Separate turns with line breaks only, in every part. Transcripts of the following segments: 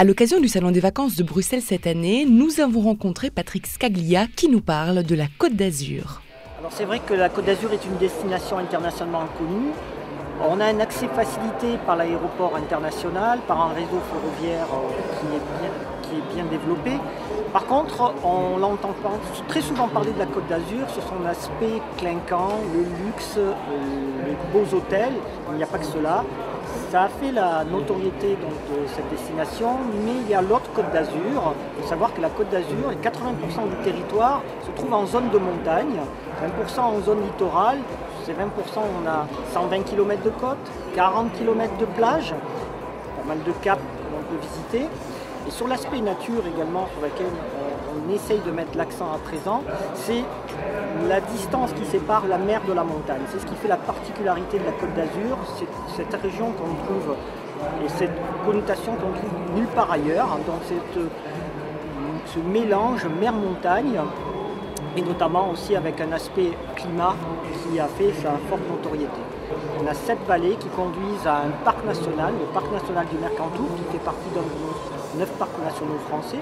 À l'occasion du Salon des vacances de Bruxelles cette année, nous avons rencontré Patrick Scaglia qui nous parle de la Côte d'Azur.
Alors c'est vrai que la Côte d'Azur est une destination internationalement connue. On a un accès facilité par l'aéroport international, par un réseau ferroviaire qui est bien développé. Par contre, on l'entend très souvent parler de la Côte d'Azur sur son aspect clinquant, le luxe, les beaux hôtels. Il n'y a pas que cela. Ça a fait la notoriété de cette destination, mais il y a l'autre Côte d'Azur. Il faut savoir que la Côte d'Azur, 80% du territoire se trouve en zone de montagne, 20% en zone littorale. Ces 20%, on a 120 km de côte, 40 km de plage, pas mal de caps qu'on peut visiter. Et sur l'aspect nature également, sur laquelle on essaye de mettre l'accent à présent, c'est la distance qui sépare la mer de la montagne. C'est ce qui fait la particularité de la Côte d'Azur, c'est cette région qu'on trouve et cette connotation qu'on trouve nulle part ailleurs. Donc ce mélange mer-montagne, et notamment aussi avec un aspect climat qui a fait sa forte notoriété. On a 7 vallées qui conduisent à un parc national, le parc national du Mercantour, qui fait partie d'un de nos 9 parcs nationaux français.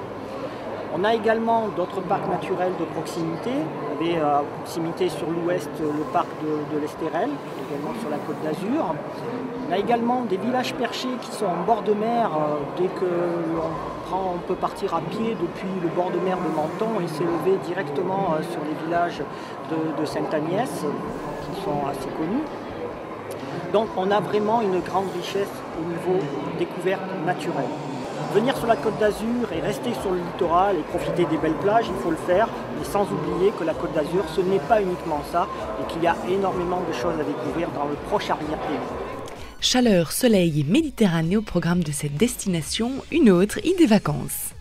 On a également d'autres parcs naturels de proximité. On avait à proximité sur l'ouest le parc de l'Estérel, également sur la Côte d'Azur. On a également des villages perchés qui sont en bord de mer. Dès que on peut partir à pied depuis le bord de mer de Menton et s'élever directement sur les villages de Sainte-Agnès, qui sont assez connus. Donc on a vraiment une grande richesse au niveau découverte naturelle. Venir sur la Côte d'Azur et rester sur le littoral et profiter des belles plages, il faut le faire, mais sans oublier que la Côte d'Azur, ce n'est pas uniquement ça, et qu'il y a énormément de choses à découvrir dans le proche arrière-pays.
Chaleur, soleil et Méditerranée au programme de cette destination, une autre idée vacances.